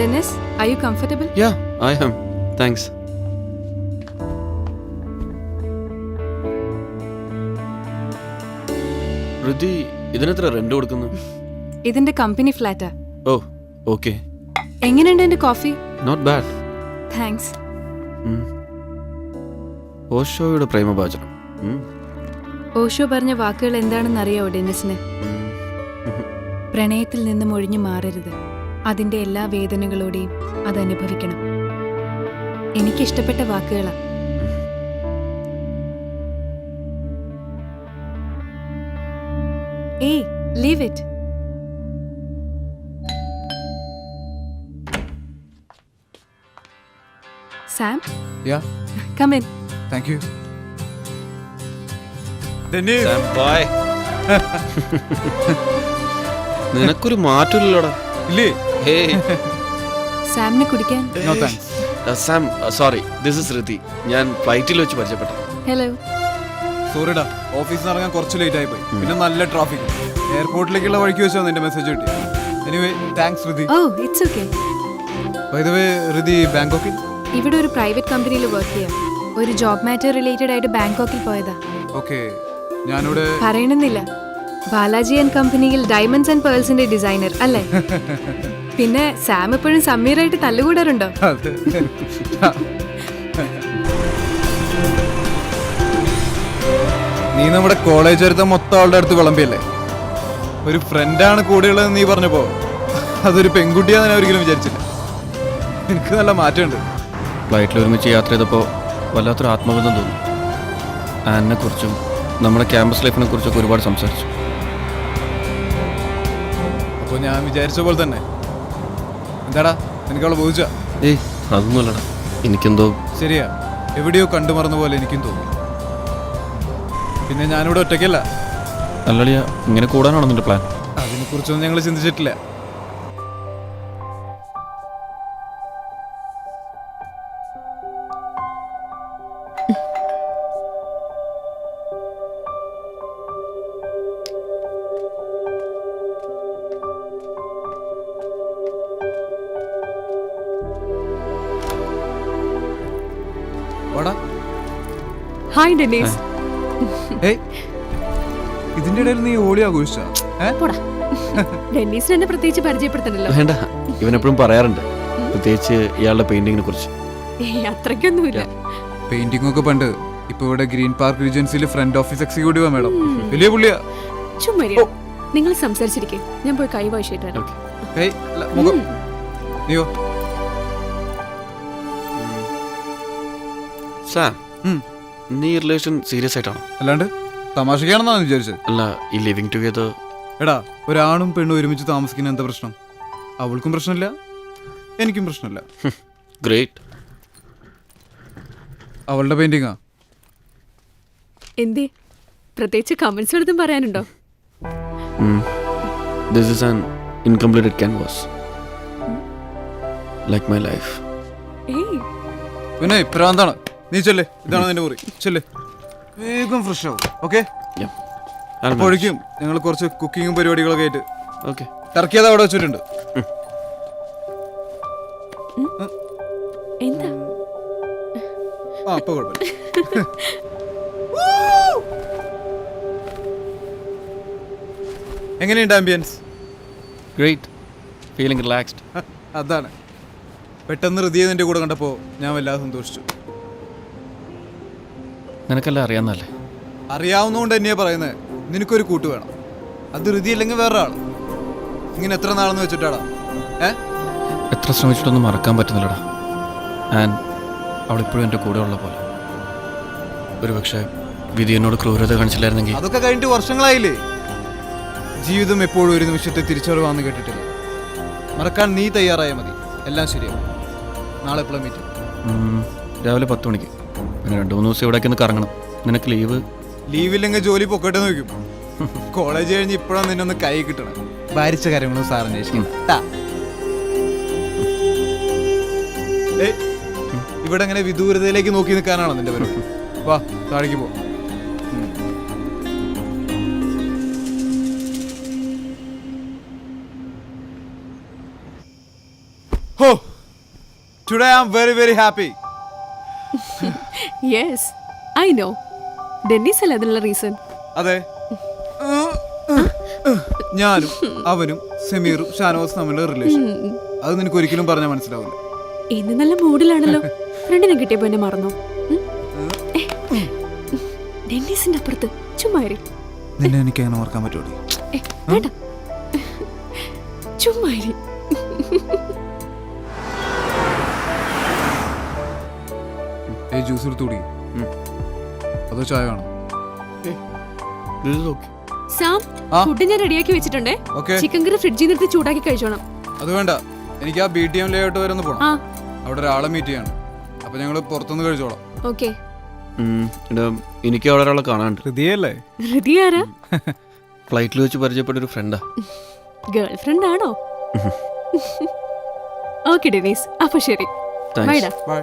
Dennis, are you comfortable? Yeah, I am. Thanks. Rithi ഇതിനെത്ര rent കൊടുക്കുന്നു? ഇതിന്റെ കമ്പനി ഫ്ലാറ്റാ. ഓ ഓക്കെ. എങ്ങനെയുണ്ട് എന്റെ കോഫി? Not bad. താങ്ക്സ്. ഓഷോയുടെ പ്രേമഭാചനം. ഓഷോ പറഞ്ഞ വാക്കുകൾ എന്താണെന്ന് അറിയാവോ ഡെന്നിസിന്? പ്രണയത്തിൽ നിന്നും ഒഴിഞ്ഞു മാറരുത്. അതിന്റെ എല്ലാ വേദനകളോടെയും അത് അനുഭവിക്കണം. എനിക്കിഷ്ടപ്പെട്ട വാക്കുകളാ. ഏയ്, leave it. Sam, Yeah, come in. thank you. Dennis. Sam, bye. നിനക്കൊരു മാറ്റമില്ലല്ലോടാ. ഇല്ലേ? ഹേയ് സാമിന് കുടിക്കാൻ. No thanks. Sam, sorry, this is Rithi. ഞാൻ ഫ്ലൈറ്റിൽ വെച്ച് പരിചയപ്പെട്ടു. ഹലോ. സോറിടാ, ഓഫീസിൽ നിന്ന് ഇറങ്ങാൻ കുറച്ച് ലേറ്റ് ആയി പോയി. പിന്നെ നല്ല ട്രാഫിക്. എയർപോർട്ടിലേക്കുള്ള വഴിക്ക് വെച്ചാൽ നിന്റെ മെസ്സേജ് കിട്ടി. Anyway thanks Rithi. ഓ, it's okay. By the way Rithi ബാങ്കോക്കിൽ? ഇവിടെ ഒരു പ്രൈവറ്റ് കമ്പനിയിൽ വർക്ക് ചെയ്യാം. ഒരു ജോബ് മാറ്റർ റിലേറ്റഡ് ആയിട്ട് ബാങ്കോക്കിൽ പോയതാ. ഓക്കെ, ഞാനിവിടെ പറയണമെന്നില്ല. ബാലാജി ആൻഡ് കമ്പനിയിൽ ഡയമണ്ട്സ് ആൻഡ് പേൾസിന്റെ ഡിസൈനർ അല്ലേ? പിന്നെ സാം എപ്പോഴും സമീറായിട്ട് തല്ലുകൂടാറുണ്ടോ? അതെ. നീ നമ്മുടെ കോളേജ് വരുത്ത മൊത്തം ആളുടെ അടുത്ത് വിളമ്പിയല്ലേ? ഒരു ഫ്രണ്ടാണ് കൂടെയുള്ളതെന്ന് നീ പറഞ്ഞപ്പോ അതൊരു പെൺകുട്ടിയാന്ന് ഞാൻ ഒരിക്കലും വിചാരിച്ചില്ല. എനിക്ക് നല്ല മാറ്റമുണ്ട്. ഫ്ലൈറ്റിൽ ഒരുമിച്ച് യാത്ര ചെയ്തപ്പോൾ വല്ലാത്തൊരു ആത്മബന്ധം തോന്നി. ആനിനെ കുറിച്ചും നമ്മുടെ ക്യാമ്പസ് ലൈഫിനെ കുറിച്ചൊക്കെ ഒരുപാട് സംസാരിച്ചു. അപ്പോൾ ഞാൻ വിചാരിച്ച പോലെ തന്നെ. എന്താടാ എനിക്കവളെ ബോധിച്ച? ഏയ് അതൊന്നുമല്ലടാ, എനിക്കെന്തോ. ശരിയാ, എവിടെയോ കണ്ടു മറന്ന പോലെ എനിക്കും തോന്നി. പിന്നെ ഞാനിവിടെ ഒറ്റയ്ക്കല്ല. അല്ലളിയ, ഇങ്ങനെ കൂടാനാണോ നിന്റെ പ്ലാൻ? അതിനെക്കുറിച്ചൊന്നും ഞങ്ങൾ ചിന്തിച്ചിട്ടില്ല. വാടാ. Hi Dennis. ഏയ്, ഇതിന്റെ ഇടയിൽ നീ ഓളി ആഘോഷിച്ചാ? ഡെന്നീസിന് എന്നെ പ്രത്യേകിച്ച് പരിചയപ്പെടുത്തണല്ലോ. വേണ്ട, ഇവനെപ്പോഴും പറയാറുണ്ട്, പ്രത്യേകിച്ച് ഇയാളുടെ പെയിന്റിങ്ങിനെ കുറിച്ച്. അത്രയ്ക്കൊന്നുമില്ല. പെയിന്റിംഗ് ഒക്കെ പണ്ട്. ഇപ്പൊ ഇവിടെ ഗ്രീൻ പാർക്ക് റീജൻസിൽ ഫ്രണ്ട് ഓഫീസ് എക്സിക്യൂട്ടീവാ മാഡം. വലിയ പുള്ളിയാ. ചുമ്മാ നിങ്ങൾ സംസാരിച്ചിരിക്കെ, ഞാൻ പോയി കൈ വാഷിട്ട് വരാം. ഏയ്, മുഖം നീയോ? സാം, നീ റിലേഷൻ സീരിയസ് ആയിട്ടാണോ? അല്ലാണ്ട് തമാശക്കാണെന്നാണ് വിചാരിച്ചത്? അല്ല, ഈ ലിവിങ് ടുഗെദർ. എടാ, ഒരാണും പെണ്ണും ഒരുമിച്ച് താമസിക്കുന്ന എന്താ പ്രശ്നം? അവൾക്കും പ്രശ്നമില്ല, എനിക്കും പ്രശ്നമില്ല. ഗ്രേറ്റ്. അവളുടെ പെയിന്റിങ്ങാ. എന്തേ, പ്രത്യേകിച്ച് കമന്റ്സ് എടുത്തും പറയാനുണ്ടോ? This is an incompleted canvas. Like my life. പിന്നെ ഇപ്രാന്താണ്. നീ ചെല്ലേ, ഇതാണ് നിന്റെ മുറി. ചെല്ലേ, വേഗം ഫ്രഷ് ആവും. Okay, Yeah. അപ്പോഴേക്കും ഞങ്ങൾ കുറച്ച് കുക്കിങ്ങും പരിപാടികളൊക്കെ ആയിട്ട് Okay. ടർക്കി അത് അവിടെ വെച്ചിട്ടുണ്ട്. എന്താ? ആ, അപ്പൊ കുഴപ്പമില്ല. എങ്ങനെയുണ്ട് ആംബിയൻസ്? Great. Feeling relaxed. അതാണ്. പെട്ടെന്ന് ഹൃദയ നിന്റെ കൂടെ കണ്ടപ്പോ ഞാൻ വല്ലാതെ സന്തോഷിച്ചു. നിനക്കെല്ലാം അറിയാവുന്നല്ലേ? അറിയാവുന്നതുകൊണ്ട് തന്നെയാ പറയുന്നത്. നിനക്കൊരു കൂട്ട് വേണം. അത് ഹൃദയ അല്ലെങ്കിൽ വേറെ ആള്. ഇങ്ങനെ എത്ര നാളെന്ന് വെച്ചിട്ടാടാ? എത്ര ശ്രമിച്ചിട്ടൊന്നും മറക്കാൻ പറ്റുന്നില്ലടാ. ആൻഡ് അവളിപ്പോഴും എൻ്റെ കൂടെ ഉള്ള പോലെ. ഒരു പക്ഷേ വിധി എന്നോട് ക്രൂരത കാണിച്ചില്ലായിരുന്നെങ്കിൽ. അതൊക്കെ കഴിഞ്ഞിട്ട് വർഷങ്ങളായില്ലേ? ജീവിതം എപ്പോഴും ഒരു നിമിഷത്തെ തിരിച്ചറിവാന്ന് കേട്ടിട്ടില്ല. മറക്കാൻ നീ തയ്യാറായാൽ മതി, എല്ലാം ശരിയാവും. നാളെ എപ്പോഴും മീറ്റ്. രാവിലെ 10 മണിക്ക്. പിന്നെ 2-3 ദിവസം ഇവിടേക്ക് ഒന്ന് കറങ്ങണം. നിനക്ക് ലീവില്ലെങ്കിൽ ജോലി പൊക്കട്ടെ നോക്കും. കോളേജ് കഴിഞ്ഞ് ഇപ്പോഴാണ് നിന്നൊന്ന് കൈ കിട്ടണം. ഭാരിച്ച കാര്യങ്ങളും സാർ അന്വേഷിക്കണം. ഇവിടെ അങ്ങനെ വിദൂരതയിലേക്ക് നോക്കി നിൽക്കാനാണോ നിന്റെ പരിപാടി? വാ, താഴേക്ക് പോ. ഹോ, today I am very very happy. Yes I know. Dennis അല്ല അതിനുള്ള റീസൺ. അതെ, ഞാനും അവനും സമീറും ഷാനവാസും തമ്മിലുള്ള റിലേഷൻ. അത് നിനക്ക് ഒരിക്കലും പറഞ്ഞാൽ മനസ്സിലാവില്ല. ഇന്ന് നല്ല മൂഡിലാണല്ലോ. ഫ്രണ്ടിനെ കിട്ടിയപ്പോ എന്നെ മറന്നോ? ഡെന്നീസിന്റെ അപ്പുറത്ത് ചുമ്മാരി. നിന്നെ എനിക്ക് അങ്ങനെ ഓർക്കാൻ പറ്റുമോ? വേണ്ട, ചുമ്മാരി. ജ്യൂസ് എടുത്ത് കുടി. അതോ ചായ വേണം? സാം, ഫുഡ് ഞാൻ റെഡിയാക്കി വെച്ചിട്ടുണ്ടേ. ഓക്കെ, ചിക്കൻ കറി ഫ്രിഡ്ജിൽ നിർത്തി ചൂടാക്കി കഴിച്ചോണം. അത് വേണ്ട, എനിക്ക് ആ BTM ലേഔട്ട് വരെ ഒന്ന് പോണം. ആ അവിടെ ഒരാളെ മീറ്റ് ചെയ്യാണ്. അപ്പൊ ഞങ്ങള് പുറത്തുനിന്ന് കഴിച്ചോളാം. ഓക്കെ. എനിക്ക് അവിടെ ഒരാളെ കാണാണ്ട്. ഹൃദയല്ലേ? ഹൃദയ ആരാ? ഫ്ലൈറ്റിൽ വെച്ച് പരിചയപ്പെട്ട ഒരു ഫ്രണ്ടാ. ഗേൾ ഫ്രണ്ട് ആണോ? ഓക്കെ ഡെനീസ്, അപ്പൊ ശരി. ബൈഡാ. ബൈ.